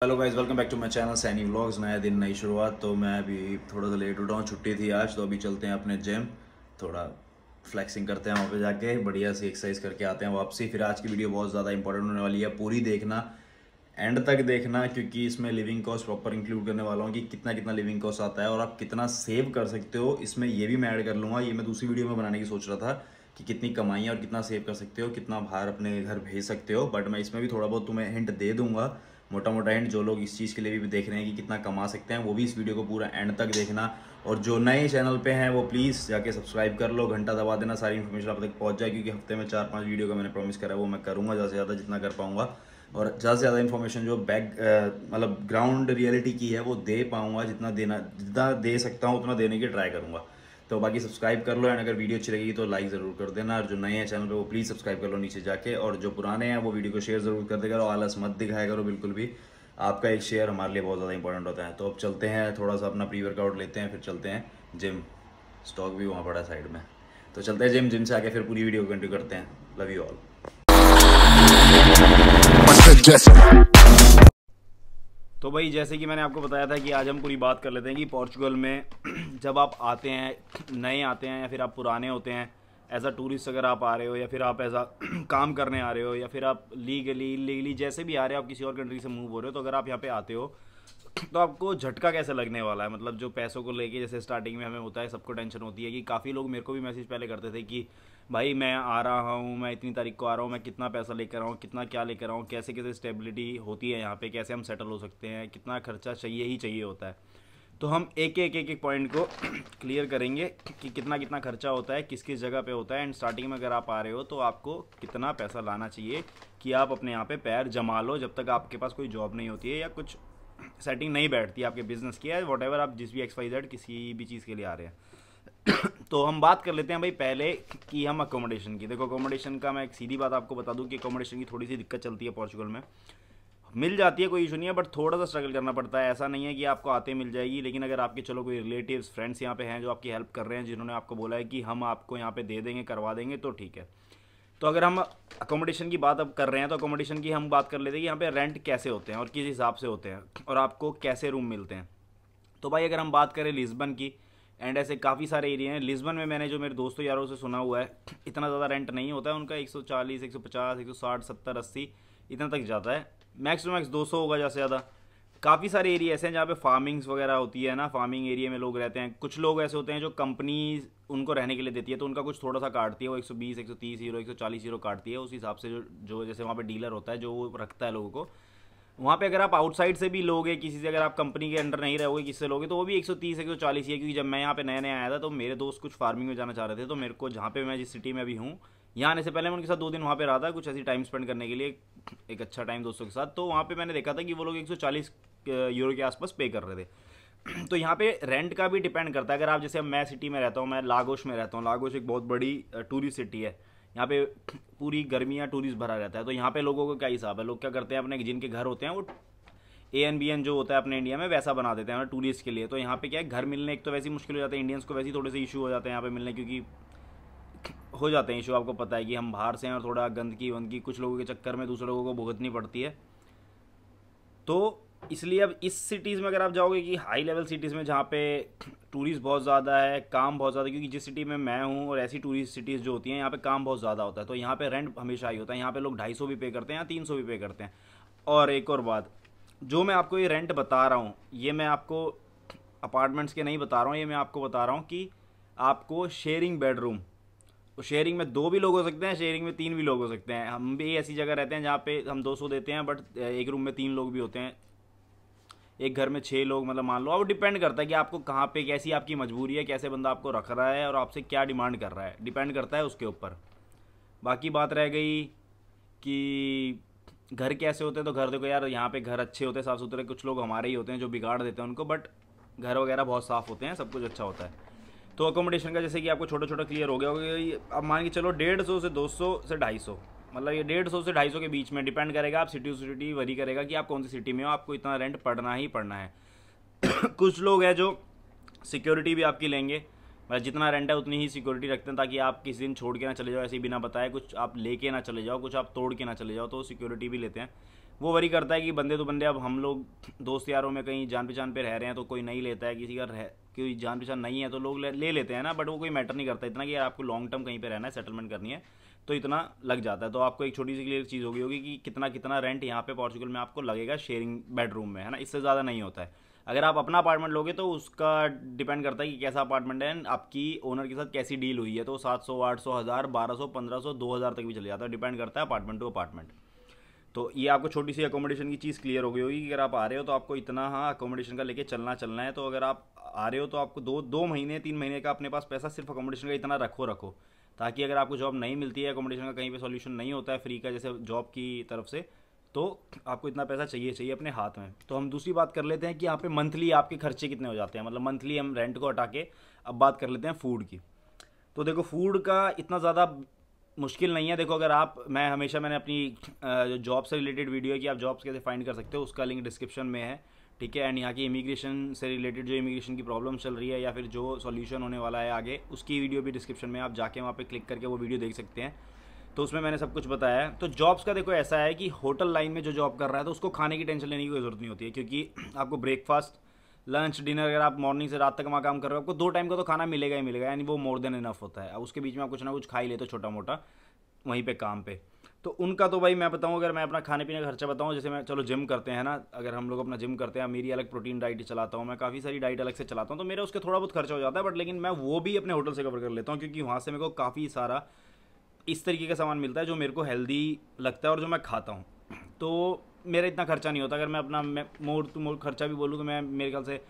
Hello guys, welcome back to my channel Saini vlogs. नया दिन नई शुरुआत। तो मैं अभी थोड़ा सा लेट उठा हूँ, छुट्टी थी आज, तो अभी चलते हैं अपने जिम, थोड़ा फ्लेक्सिंग करते हैं वहाँ पे जाके, बढ़िया सी एक्सरसाइज करके आते हैं वापसी। फिर आज की वीडियो बहुत ज़्यादा इंपॉर्टेंट होने वाली है, पूरी देखना, एंड तक देखना, क्योंकि इसमें लिविंग कॉस्ट प्रॉपर इंक्लूड करने वाला हूँ कि कितना कितना लिविंग कॉस्ट आता है और आप कितना सेव कर सकते हो। इसमें ये भी मैं ऐड कर लूँगा, ये मैं दूसरी वीडियो में बनाने की सोच रहा था कि कितनी कमाई है और कितना सेव कर सकते हो, कितना बाहर अपने घर भेज सकते हो। बट मैं इसमें भी थोड़ा बहुत तुम्हें हिंट दे दूंगा, मोटा मोटा हिंट। जो लोग इस चीज़ के लिए भी देख रहे हैं कि कितना कमा सकते हैं, वो भी इस वीडियो को पूरा एंड तक देखना। और जो नए चैनल पे हैं वो प्लीज़ जाके सब्सक्राइब कर लो, घंटा दबा देना, सारी इन्फॉर्मेशन आप तक पहुंच जाए, क्योंकि हफ्ते में 4-5 वीडियो का मैंने प्रॉमिस करा है, वो मैं करूँगा ज़्यादा से ज़्यादा जितना कर पाऊँगा। और ज़्यादा से ज़्यादा इन्फॉर्मेशन जो मतलब ग्राउंड रियलिटी की है वो दे पाऊँगा, जितना दे सकता हूँ उतना देने की ट्राई करूँगा। तो बाकी सब्सक्राइब कर लो, एंड अगर वीडियो अच्छी लगेगी तो लाइक ज़रूर कर देना। और जो नए हैं चैनल पे वो प्लीज़ सब्सक्राइब कर लो नीचे जाके, और जो पुराने हैं वो वीडियो को शेयर ज़रूर कर देगा, और आलस मत दिखाया करो बिल्कुल भी। आपका एक शेयर हमारे लिए बहुत ज़्यादा इंपॉर्टेंट होता है। तो अब चलते हैं, थोड़ा सा अपना प्री वर्कआउट लेते हैं, फिर चलते हैं जिम। स्टॉक भी वहाँ पड़ा है साइड में। तो चलते हैं जिम से आके फिर पूरी वीडियो को कंटिन्यू करते हैं। Love you all. तो भाई, जैसे कि मैंने आपको बताया था कि आज हम पूरी बात कर लेते हैं कि पोर्चुगल में जब आप आते हैं, नए आते हैं या फिर आप पुराने होते हैं, एज अ टूरिस्ट अगर आप आ रहे हो, या फिर आप एज अ काम करने आ रहे हो, या फिर आप लीगली इलीगली जैसे भी आ रहे हो, आप किसी और कंट्री से मूव हो रहे हो, तो अगर आप यहाँ पे आते हो तो आपको झटका कैसे लगने वाला है। मतलब जो पैसों को लेके, जैसे स्टार्टिंग में हमें होता है, सबको टेंशन होती है कि काफ़ी लोग मेरे को भी मैसेज पहले करते थे कि भाई मैं आ रहा हूँ, मैं इतनी तारीख को आ रहा हूँ, मैं कितना पैसा लेकर आऊँ, कितना क्या लेकर आऊँ, कैसे कैसे स्टेबिलिटी होती है यहाँ पे, कैसे हम सेटल हो सकते हैं, कितना खर्चा चाहिए ही चाहिए होता है। तो हम एक एक पॉइंट को क्लियर करेंगे कि कितना कितना खर्चा होता है, किस किस जगह पे होता है, एंड स्टार्टिंग में अगर आप आ रहे हो तो आपको कितना पैसा लाना चाहिए कि आप अपने यहाँ पे पैर जमा लो, जब तक आपके पास कोई जॉब नहीं होती है या कुछ सेटिंग नहीं बैठती है आपके बिजनेस की, है वॉट एवर, आप जिस भी XYZ किसी भी चीज़ के लिए आ रहे हैं। तो हम बात कर लेते हैं भाई पहले कि हम अकोमोडेशन की। देखो, अकोमोडेशन का मैं एक सीधी बात आपको बता दूं कि अकोमोडेशन की थोड़ी सी दिक्कत चलती है पोर्चुगल में। मिल जाती है, कोई इशू नहीं है, बट थोड़ा सा स्ट्रगल करना पड़ता है। ऐसा नहीं है कि आपको आते मिल जाएगी, लेकिन अगर आपके चलो कोई रिलेटिव्स फ्रेंड्स यहाँ पे हैं जो आपकी हेल्प कर रहे हैं, जिन्होंने आपको बोला है कि हम आपको यहाँ पे दे देंगे, करवा देंगे, तो ठीक है। तो अगर हम अकोमोडेशन की बात अब कर रहे हैं, तो अकोमोडेशन की हम बात कर लेते हैं कि यहाँ पे रेंट कैसे होते हैं और किस हिसाब से होते हैं और आपको कैसे रूम मिलते हैं। तो भाई, अगर हम बात करें लिस्बन की, एंड ऐसे काफ़ी सारे एरिया हैं लिस्बन में, मैंने जो मेरे दोस्तों यारों से सुना हुआ है, इतना ज़्यादा रेंट नहीं होता है उनका। 140, 150, 160, 70, 80 इतना तक जाता है। मैक्स टू मैक्स 200 होगा ज़्यादा से ज़्यादा। काफ़ी सारे एरिया ऐसे हैं जहाँ पे फार्मिंग्स वगैरह होती है ना, फार्मिंग एरिया में लोग रहते हैं। कुछ लोग ऐसे होते हैं जो कंपनी उनको रहने के लिए देती है, तो उनका कुछ थोड़ा सा काटती है, वो 120, 130 यूरो, 140 यूरो काटती है। उस हिसाब से जो जैसे वहाँ पे डीलर होता है जो वो रखता है लोगों को। वहाँ पे अगर आप आउटसाइड से भी लोगे किसी से, अगर आप कंपनी के अंडर नहीं रहोगे, किससे लोगे, तो वो भी 130, 140 ही है। क्योंकि जब मैं यहाँ पे नया नया आया था तो मेरे दोस्त कुछ फार्मिंग में जाना चाह रहे थे, तो मेरे को जहाँ पे मैं जिस सिटी में अभी हूँ, यहाँ आने से पहले मैं उनके साथ 2 दिन वहाँ पे रहा था, कुछ ऐसी टाइम स्पेंड करने के लिए, एक अच्छा टाइम दोस्तों के साथ। तो वहाँ पे मैंने देखा था कि वो लोग 140 यूरो के आसपास पे कर रहे थे। तो यहाँ पे रेंट का भी डिपेंड करता है। अगर आप जैसे, मैं सिटी में रहता हूँ, मैं लागोस में रहता हूँ, लागोस एक बहुत बड़ी टूरिस्ट सिटी है। यहाँ पे पूरी गर्मियाँ टूरिस्ट भरा रहता है। तो यहाँ पे लोगों को क्या हिसाब है, लोग क्या करते हैं, अपने जिनके घर होते हैं वो ANBN जो होता है अपने इंडिया में वैसा बना देते हैं टूरिस्ट के लिए। तो यहाँ पे क्या है, घर मिलने एक तो वैसे ही मुश्किल हो जाता है, इंडियंस को वैसे ही थोड़े से इशू हो जाते हैं यहाँ पे मिलने, क्योंकि हो जाते हैं इशू। आपको पता है कि हम बाहर से हैं और थोड़ा गंदगी वंदगी कुछ लोगों के चक्कर में दूसरे लोगों को भुगतनी पड़ती है। तो इसलिए अब इस सिटीज़ में अगर आप जाओगे कि हाई लेवल सिटीज़ में जहाँ पे टूरिस्ट बहुत ज़्यादा है, काम बहुत ज़्यादा, क्योंकि जिस सिटी में मैं हूँ और ऐसी टूरिस्ट सिटीज़ जो होती हैं यहाँ पे काम बहुत ज़्यादा होता है, तो यहाँ पे रेंट हमेशा ही होता है। यहाँ पे लोग 250 भी पे करते हैं या 300 भी पे करते हैं। और एक और बात, जो मैं आपको ये रेंट बता रहा हूँ, ये मैं आपको अपार्टमेंट्स के नहीं बता रहा हूँ, ये मैं आपको बता रहा हूँ कि आपको शेयरिंग बेडरूम, तो शेयरिंग में 2 भी लोग हो सकते हैं, शेयरिंग में 3 भी लोग हो सकते हैं। हम भी ऐसी जगह रहते हैं जहाँ पे हम 200 देते हैं, बट एक रूम में 3 लोग भी होते हैं, एक घर में 6 लोग, मतलब मान लो। अब डिपेंड करता है कि आपको कहाँ पे, कैसी आपकी मजबूरी है, कैसे बंदा आपको रख रहा है और आपसे क्या डिमांड कर रहा है, डिपेंड करता है उसके ऊपर। बाकी बात रह गई कि घर कैसे होते हैं, तो घर देखो यार, यहाँ पे घर अच्छे होते हैं, साफ़ सुथरे। कुछ लोग हमारे ही होते हैं जो बिगाड़ देते हैं उनको, बट घर वगैरह बहुत साफ़ होते हैं, सब कुछ अच्छा होता है। तो अकोमोडेशन का जैसे कि आपको छोटा छोटा क्लियर हो गया होगा। अब मान के चलो 150 से 200 से 250, मतलब ये 150 से 250 के बीच में डिपेंड करेगा। आप सिटी टू सिटी वरी करेगा कि आप कौन सी सिटी में हो, आपको इतना रेंट पड़ना ही पड़ना है। कुछ लोग हैं जो सिक्योरिटी भी आपकी लेंगे, मतलब जितना रेंट है उतनी ही सिक्योरिटी रखते हैं, ताकि आप किसी दिन छोड़ के ना चले जाओ ऐसे ही बिना बताए, कुछ आप लेके ना चले जाओ, कुछ आप तोड़ के ना चले जाओ, तो सिक्योरिटी भी लेते हैं। वो वरी करता है कि बंदे तो बंदे, अब हम लोग दोस्त यारों में कहीं जान पहचान पे रह रहे हैं तो कोई नहीं लेता है, किसी का कोई जान पहचान नहीं है तो लोग ले लेते हैं ना, बट वो कोई मैटर नहीं करता इतना कि यार आपको लॉन्ग टर्म कहीं पे रहना है, सेटलमेंट करनी है तो इतना लग जाता है। तो आपको एक छोटी सी क्लियर चीज़ होगी कि कितना कितना रेंट यहाँ पे पोर्चुगल में आपको लगेगा शेयरिंग बेडरूम में, है ना, इससे ज़्यादा नहीं होता है। अगर आप अपना अपार्टमेंट लोगे तो उसका डिपेंड करता है कि कैसा अपार्टमेंट है, आपकी ओनर के साथ कैसी डील हुई है, तो 700 800 1000 1200 1500 2000 तक भी चले जाता है, डिपेंड करता है अपार्टमेंट टू अपार्टमेंट। तो ये आपको छोटी सी अकोमोडेशन की चीज़ क्लियर हो गई होगी कि अगर आप आ रहे हो तो आपको इतना, हाँ, अकोमोडेशन का लेके चलना है। तो अगर आप आ रहे हो तो आपको 2 महीने 3 महीने का अपने पास पैसा सिर्फ अकोमोडेशन का इतना रखो, ताकि अगर आपको जॉब नहीं मिलती है, अकोमोडेशन का कहीं पे सॉल्यूशन नहीं होता है फ्री का जैसे जॉब की तरफ से, तो आपको इतना पैसा चाहिए अपने हाथ में। तो हम दूसरी बात कर लेते हैं कि यहाँ पे मंथली आपके खर्चे कितने हो जाते हैं, मतलब मंथली हम रेंट को हटा के अब बात कर लेते हैं फूड की। तो देखो फूड का इतना ज़्यादा मुश्किल नहीं है। देखो अगर आप, मैंने अपनी जो जॉब से रिलेटेड वीडियो है कि आप जॉब्स कैसे फाइंड कर सकते हो, उसका लिंक डिस्क्रिप्शन में है, ठीक है। एंड यहाँ की इमिग्रेशन से रिलेटेड जो इमिग्रेशन की प्रॉब्लम चल रही है या फिर जो सॉल्यूशन होने वाला है आगे, उसकी वीडियो भी डिस्क्रिप्शन में, आप जाके वहाँ पे क्लिक करके वो वीडियो देख सकते हैं। तो उसमें मैंने सब कुछ बताया है। तो जॉब्स का देखो ऐसा है कि होटल लाइन में जो जॉब कर रहा है तो उसको खाने की टेंशन लेने की कोई ज़रूरत नहीं होती है, क्योंकि आपको ब्रेकफास्ट लंच डिनर, अगर आप मॉर्निंग से रात तक वहाँ काम कर रहे हो आपको 2 टाइम का तो खाना मिलेगा ही मिलेगा, यानी वो मोर देन इनफ होता है। अब उसके बीच में आप कुछ ना कुछ खा ही लेते हो छोटा मोटा वहीं पे काम पे। तो उनका तो भाई मैं बताऊं, अगर मैं अपना खाने पीने का खर्चा बताऊं, जैसे मैं, चलो जिम करते हैं ना, अगर हम लोग अपना जिम करते हैं, मेरी अलग प्रोटीन डाइट चलाता हूं, मैं काफ़ी सारी डाइट अलग से चलाता हूं, तो मेरा उसके थोड़ा बहुत खर्चा हो जाता है, बट लेकिन मैं वो भी अपने होटल से कवर कर लेता हूं, क्योंकि वहाँ से मेरे को काफ़ी सारा इस तरीके का सामान मिलता है जो मेरे को हेल्दी लगता है और जो मैं खाता हूँ। तो मेरा इतना खर्चा नहीं होता। अगर मैं अपना मोर टू मोर खर्चा भी बोलूँ तो मैं, मेरे ख्याल से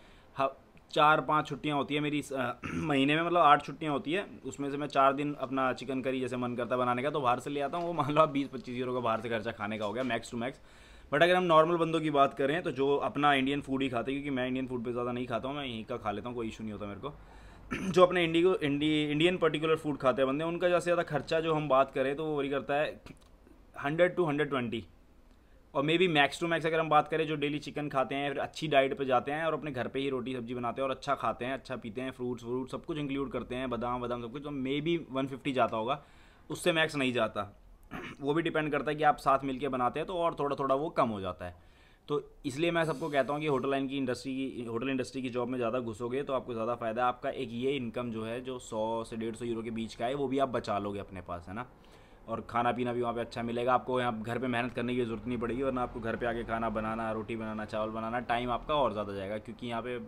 4-5 छुट्टियाँ होती है मेरी महीने में, मतलब 8 छुट्टियाँ होती है, उसमें से मैं 4 दिन अपना चिकन करी जैसे मन करता है बनाने का तो बाहर से ले आता हूँ। वो मान लो आप 20-25 यूरो का बाहर से खर्चा खाने का हो गया मैक्स टू मैक्स। बट अगर हम नॉर्मल बंदों की बात करें तो जो अपना इंडियन फूड ही खाते हैं, क्योंकि मैं इंडियन फूड पे ज़्यादा नहीं खाता हूँ, मैं यहीं का खा लेता हूँ, कोई इशू नहीं होता मेरे को। जो अपने इंडियन पर्टिकुलर फूड खाते हैं बंदे, उनका ज़्यादा से ज़्यादा खर्चा जो हम बात करें तो वो वही करता है 100 to 120, और maybe max to max अगर हम बात करें जो डेली चिकन खाते हैं, फिर अच्छी डाइट पे जाते हैं और अपने घर पे ही रोटी सब्जी बनाते हैं और अच्छा खाते हैं, अच्छा पीते हैं, फ्रूट्स सब कुछ इंक्लूड करते हैं, बादाम सब कुछ, तो मे बी 150 जाता होगा, उससे मैक्स नहीं जाता। वो भी डिपेंड करता है कि आप साथ मिलके बनाते हैं तो और थोड़ा थोड़ा वो कम हो जाता है। तो इसलिए मैं सबको कहता हूँ कि होटल इंडस्ट्री की जॉब में ज़्यादा घुसोगे तो आपको ज़्यादा फ़ायदा है। आपका एक ये इनकम जो है जो 100 से 150 यूरो के बीच का है, वो भी आप बचा लोगे अपने पास, है ना। और खाना पीना भी वहाँ पे अच्छा मिलेगा, आपको यहाँ घर पे मेहनत करने की ज़रूरत नहीं पड़ेगी, वरना आपको घर पे आके खाना बनाना, रोटी बनाना, चावल बनाना, टाइम आपका और ज़्यादा जाएगा। क्योंकि यहाँ पे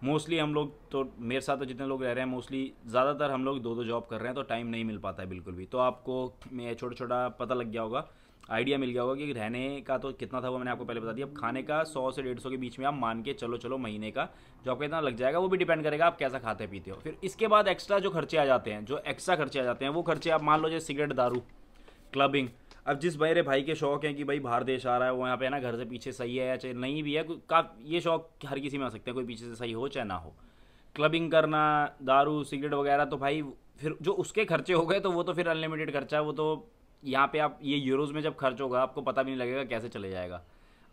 मोस्टली हम लोग, तो मेरे साथ तो जितने लोग रह रहे हैं मोस्टली ज़्यादातर हम लोग 2-2 जॉब कर रहे हैं, तो टाइम नहीं मिल पाता है बिल्कुल भी। तो आपको मैं छोटा पता लग गया होगा, आइडिया मिल गया होगा कि रहने का तो कितना था वो मैंने आपको पहले बता दिया। अब खाने का 100 से 150 के बीच में आप मान के चलो महीने का जो आपका इतना लग जाएगा, वो भी डिपेंड करेगा आप कैसा खाते पीते हो। फिर इसके बाद एक्स्ट्रा जो खर्चे आ जाते हैं, वो खर्चे आप मान लो जैसे सिगरेट, दारू, क्लबिंग। अब जिस मेरे भाई के शौक हैं कि भाई बाहर देश आ रहा है, वो यहाँ पे ना घर से पीछे सही है या चाहे नहीं भी है, ये शौक हर किसी में आ सकते हैं, कोई पीछे से सही हो चाहे ना हो। क्लबिंग करना, दारू सिगरेट वगैरह, तो भाई फिर जो उसके खर्चे हो गए तो वो तो फिर अनलिमिटेड खर्चा है। वो तो यहाँ पे आप ये यूरोज़ में जब खर्च होगा आपको पता भी नहीं लगेगा कैसे चले जाएगा।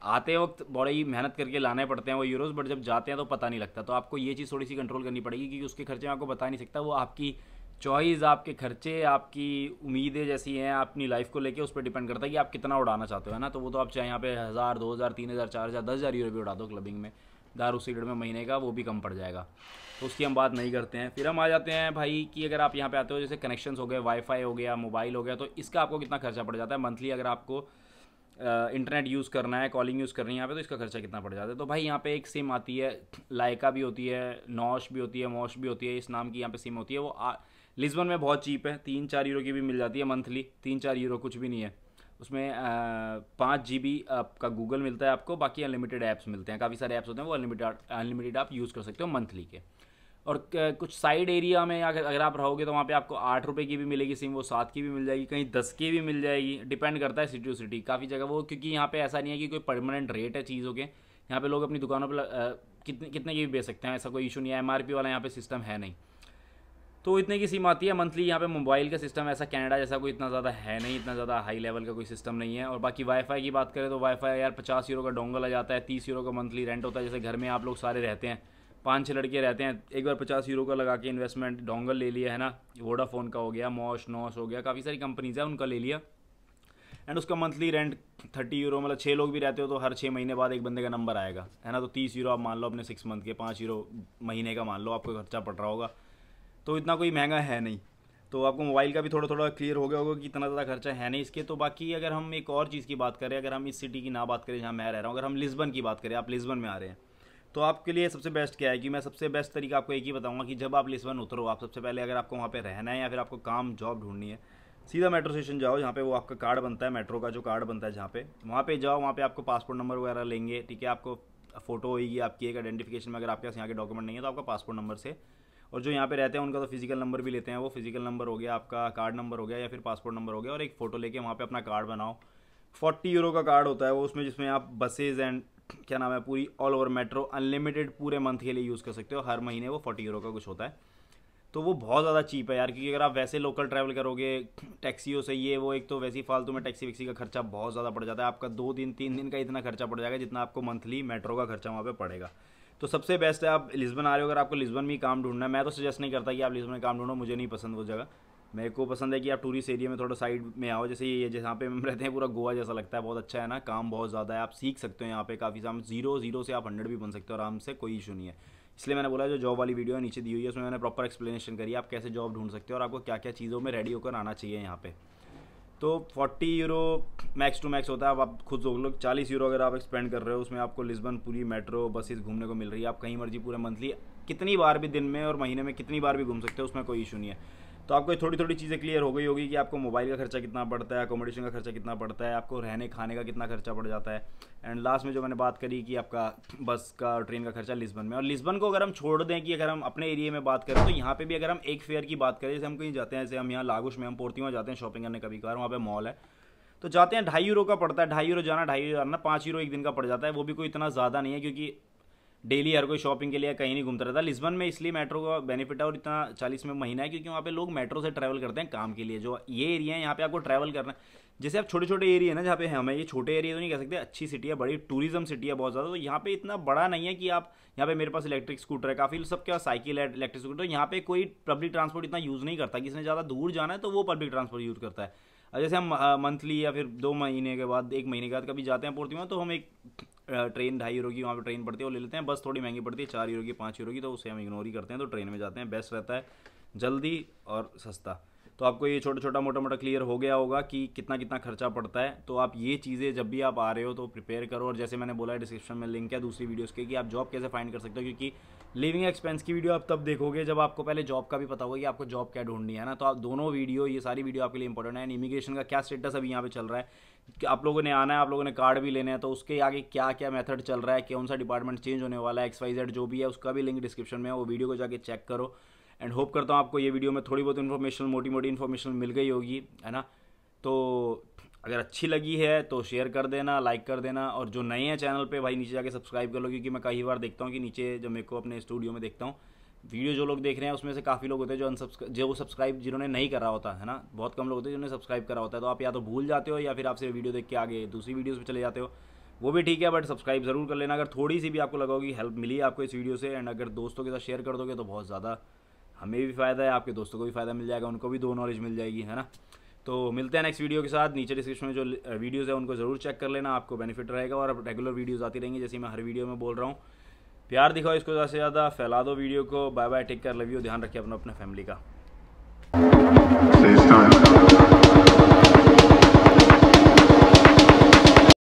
आते वक्त बड़ी मेहनत करके लाने पड़ते हैं वो यूरोज़, बट जब जाते हैं तो पता नहीं लगता। तो आपको ये चीज़ थोड़ी सी कंट्रोल करनी पड़ेगी, क्योंकि उसके खर्चे में आपको बता नहीं सकता। वो आपकी चॉइस, आपके खर्चे, आपकी उम्मीदें जैसी हैं अपनी लाइफ को लेके, उस पर डिपेंड करता है कि आप कितना उड़ाना चाहते हो, है ना। तो वो तो आप चाहे यहाँ पे 1000 2000 3000 4000 10,000 यूरो भी उड़ा दो क्लबिंग में, दारू सिगरेट में महीने का, वो भी कम पड़ जाएगा। तो उसकी हम बात नहीं करते हैं। फिर हम आ जाते हैं भाई कि अगर आप यहाँ पे आते हो, जैसे कनेक्शंस हो गए, वाईफाई हो गया, मोबाइल हो गया, तो इसका आपको कितना खर्चा पड़ जाता है मंथली। अगर आपको इंटरनेट यूज़ करना है, कॉलिंग यूज़ करनी है यहाँ पे, तो इसका खर्चा कितना पड़ जाता है। तो भाई यहाँ पे एक सिम आती है, लाइका भी होती है, नॉश भी होती है, मॉश भी होती है, इस नाम की यहाँ पे सिम होती है। वो लिस्बन में बहुत चीप है, 3-4 यूरो की भी मिल जाती है मंथली। 3-4 यूरो कुछ भी नहीं है उसमें। 5 GB आपका गूगल मिलता है आपको, बाकी अनलिमिटेड ऐप्स मिलते हैं, काफ़ी सारे ऐप्स होते हैं, वो अनलिमिटेड आप यूज़ कर सकते हो मंथली के। और कुछ साइड एरिया में अगर आप रहोगे तो वहाँ पे आपको 8 रुपये की भी मिलेगी सिम, वो 7 की भी मिल जाएगी, कहीं 10 की भी मिल जाएगी, डिपेंड करता है सिटी टू सिटी। काफ़ी जगह वो, क्योंकि यहाँ पे ऐसा नहीं है कि कोई परमानेंट रेट है चीज़ों के, यहाँ पे लोग अपनी दुकानों पर कितने की भी बेच सकते हैं, ऐसा कोई इशू नहीं है। MRP वाला यहाँ पे सिस्टम है नहीं, तो इतने की सिम आती है मंथली। यहाँ पे मोबाइल का सिस्टम ऐसा कनाडा जैसा कोई इतना ज़्यादा है नहीं, इतना ज़्यादा हाई लेवल का कोई सिस्टम नहीं है। और बाकी वाईफाई की बात करें तो वाईफाई यार 50 यूरो का डोंगल आ जाता है, 30 यूरो का मंथली रेंट होता है। जैसे घर में आप लोग सारे रहते हैं, 5-6 लड़के रहते हैं, एक बार 50 यूरो का लगा के इन्वेस्टमेंट डोंगल ले लिया, है ना। वोडाफोन का हो गया, मॉश नॉश हो गया, काफ़ी सारी कंपनीज है, उनका ले लिया। एंड उसका मंथली रेंट 30 यूरो, मतलब 6 लोग भी रहते हो तो हर 6 महीने बाद एक बंदे का नंबर आएगा, है ना। तो 30 यूरो आप मान लो अपने 6 मंथ के, 5 यूरो महीने का मान लो आपको खर्चा पड़ रहा होगा, तो इतना कोई महंगा है नहीं। तो आपको मोबाइल का भी थोड़ा थोड़ा क्लियर हो गया होगा कि इतना ज़्यादा खर्चा है नहीं इसके। तो बाकी अगर हम एक और चीज़ की बात करें, अगर हम इस सिटी की ना बात करें जहाँ मैं रह रहा हूँ, अगर हम लिस्बन की बात करें, आप लिस्बन में आ रहे हैं, तो आपके लिए सबसे बेस्ट क्या है कि मैं सबसे बेस्ट तरीका आपको एक ही बताऊंगा कि जब आप लिस्बन उतरो, आप सबसे पहले अगर आपको वहाँ पे रहना है या फिर आपको काम जॉब ढूंढनी है, सीधा मेट्रो स्टेशन जाओ, जहाँ पे वो आपका कार्ड बनता है, मेट्रो का जो कार्ड बनता है जहाँ पे, वहाँ पे जाओ। वहाँ पे आपको पासपोर्ट नंबर वगैरह लेंगे, ठीक है। आपको फ़ोटो होगी आपकी एक आइडेंटिफिकेशन में, अगर आपके पास यहाँ के डॉक्यूमेंट नहीं है तो आपका पासपोर्ट नंबर से, और जो यहाँ पे रहते हैं उनका तो फिजिकल नंबर भी लेते हैं, वो फिजिकल नंबर हो गया, आपका कार्ड नंबर हो गया या फिर पासपोर्ट नंबर हो गया, और एक फ़ोटो लेके वहाँ पे अपना कार्ड बनाओ। 40 यूरो का कार्ड होता है वो, उसमें जिसमें आप बसेज एंड क्या नाम है पूरी ऑल ओवर मेट्रो अनलिमिटेड पूरे मंथ के लिए यूज़ कर सकते हो। हर महीने वो 40 यूरो का कुछ होता है, तो वो बहुत ज़्यादा चीप है यार। क्योंकि अगर आप वैसे लोकल ट्रैवल करोगे टैक्सियों से, ये वो, एक तो वैसी फालतू में टैक्सी वैक्सी का खर्चा बहुत ज़्यादा पड़ जाता है, आपका 2 दिन 3 दिन का इतना खर्चा पड़ जाएगा जितना आपको मंथली मेट्रो का खर्चा वहाँ पे पड़ेगा। तो सबसे बेस्ट है आप लिस्बन आ रहे हो, अगर आपको लिस्बन में काम ढूंढना है, मैं तो सजेस्ट नहीं करता कि आप लिस्बन में काम ढूंढो, मुझे नहीं पसंद वो जगह। मेरे को पसंद है कि आप टूरिस्ट एरिया में थोड़ा साइड में आओ, जैसे ये जहाँ पे हम रहते हैं पूरा गोवा जैसा लगता है, बहुत अच्छा है ना, काम बहुत ज़्यादा है, आप सीख सकते हो यहाँ पे काफ़ी सामान, 0 से आप 100 भी बन सकते हो आराम से, कोई इशू नहीं है। इसलिए मैंने बोला जो जॉब वाली वीडियो है नीचे दी हुई है, उसमें मैंने प्रॉपर एक्सप्लेनेशन करी है आप कैसे जॉब ढूंढ सकते हो और आपको क्या क्या चीज़ों में रेडी होकर आना चाहिए यहाँ पे। तो 40 यूरो मैक्स टू मैक्स होता है। अब आप खुद सोच लो 40 यूरो अगर आप स्पेंड कर रहे हो, उसमें आपको लिस्बन पूरी मेट्रो बसेस घूमने को मिल रही है, आप कहीं मर्जी पूरे मंथली कितनी बार भी दिन में और महीने में कितनी बार भी घूम सकते हो, उसमें कोई इशू नहीं है। तो आपको थोड़ी थोड़ी चीज़ें क्लियर हो गई होगी कि आपको मोबाइल का खर्चा कितना पड़ता है, अकोमोडेशन का खर्चा कितना पड़ता है, आपको रहने खाने का कितना खर्चा पड़ जाता है, एंड लास्ट में जो मैंने बात करी कि आपका बस का और ट्रेन का खर्चा लिस्बन में। और लिस्बन को अगर हम छोड़ दें कि अगर हम अपने एरिया में बात करें, तो यहाँ पे भी अगर हम एक फेयर की बात करें, जैसे हम कहीं जाते हैं, जैसे हम यहाँ लागोश में हम पोर्तिमा जाते हैं शॉपिंग करने, कभी कभार वहाँ पे मॉल है, तो जाते हैं 2.5 यूरो का पड़ता है, 2.5 यूरो जाना 2.5 यूरो आना, 5 यूरो एक दिन का पड़ जाता है। वो भी कोई इतना ज़्यादा नहीं है क्योंकि डेली हर कोई शॉपिंग के लिए कहीं नहीं घूमता रहता। लिस्बन में इसलिए मेट्रो का बेनिफिट है और इतना 40 में महीना है क्योंकि वहाँ पे लोग मेट्रो से ट्रैवल करते हैं काम के लिए। जो ये एरिया है यहाँ पे आपको ट्रैवल करना है, जैसे आप छोटे छोटे एरिया है ना जहाँ पे हमें, ये छोटे एरिया तो नहीं कह सकते, अच्छी सिटी है, बड़ी टूरिज्म सिटी है बहुत ज़्यादा, तो यहाँ पे इतना बड़ा नहीं है कि आप यहाँ पे, मेरे पास इलेक्ट्रिक स्कूटर है, काफ़ी सबके पास साइकिल है, इलेक्ट्रिक स्कूटर, तो यहाँ पे कोई पब्लिक ट्रांसपोर्ट इतना यूज़ नहीं करता। किसी ने ज़्यादा दूर जाना है तो वो पब्लिक ट्रांसपोर्ट यूज़ करता है। जैसे हम मंथली या फिर 2 महीने के बाद, 1 महीने के बाद कभी जाते हैं पोर्तिमा, तो हम एक ट्रेन 2.5 यूरो की वहाँ पे ट्रेन पड़ती है वो ले लेते हैं। बस थोड़ी महंगी पड़ती है 4 यूरो की 5 यूरो की, तो उसे हम इग्नोर ही करते हैं, तो ट्रेन में जाते हैं, बेस्ट रहता है, जल्दी और सस्ता। तो आपको ये छोटा छोटा मोटा मोटा क्लियर हो गया होगा कि कितना कितना खर्चा पड़ता है। तो आप ये चीज़ें जब भी आप आ रहे हो तो प्रिपेयर करो। और जैसे मैंने बोला है डिस्क्रिप्शन में लिंक है दूसरी वीडियोस के कि आप जॉब कैसे फाइंड कर सकते हो, क्योंकि लिविंग एक्सपेंस की वीडियो आप तब देखोगे जब आपको पहले जॉब का भी पता होगा कि आपको जॉब क्या ढूंढनी है ना। तो आप दोनों वीडियो, ये सारी वीडियो आपके लिए इंपॉर्टेंट है। इमिग्रेशन का क्या स्टेटस अभी यहाँ पे चल रहा है, कि आप लोगों ने आना है, आप लोगों ने कार्ड भी लेने हैं, तो उसके आगे क्या क्या मेथड चल रहा है, कौन सा डिपार्टमेंट चेंज होने वाला है, XYZ जो भी है, उसका भी लिंक डिस्क्रिप्शन में है, वो वीडियो को जाके चेक करो। एंड होप करता हूँ आपको ये वीडियो में थोड़ी बहुत इन्फॉर्मेशन, मोटी मोटी इन्फॉर्मेशन मिल गई होगी, है ना। तो अगर अच्छी लगी है तो शेयर कर देना, लाइक कर देना, और जो नए हैं चैनल पे भाई नीचे जाके सब्सक्राइब कर लो, क्योंकि मैं कई बार देखता हूँ कि नीचे जब मेरे को अपने स्टूडियो में देखता हूँ वीडियो, जो लोग देख रहे हैं उसमें से काफ़ी लोग होते हैं जो सब्सक्राइब जिन्होंने नहीं करा होता है ना, बहुत कम लोग होते हैं जिन्होंने सब्सक्राइब करा होता है। तो आप या तो भूल जाते हो या फिर आप सिर्फ वीडियो देख के आगे दूसरी वीडियोज़ पर चले जाते हो, वो भी ठीक है, बट सब्सक्राइब ज़रूर कर लेना अगर थोड़ी सी भी आपको लगा होगी हेल्प मिली आपको इस वीडियो से। एंड अगर दोस्तों के साथ शेयर कर दोगे तो बहुत ज़्यादा हमें भी फ़ायदा है, आपके दोस्तों को भी फ़ायदा मिल जाएगा, उनको भी 2 नॉलेज मिल जाएगी, है ना। तो मिलते हैं नेक्स्ट वीडियो के साथ। नीचे डिस्क्रिप्शन में जो वीडियोज़ है उनको ज़रूर चेक कर लेना, आपको बेनिफिट रहेगा। और अब रेगुलर वीडियोज़ आती रहेंगी, जैसे मैं हर वीडियो में बोल रहा हूँ। प्यार दिखाओ इसको ज़्यादा से ज़्यादा, फैला दो वीडियो को। Bye bye, take care, love you, ध्यान रखिए अपना, अपने फैमिली का।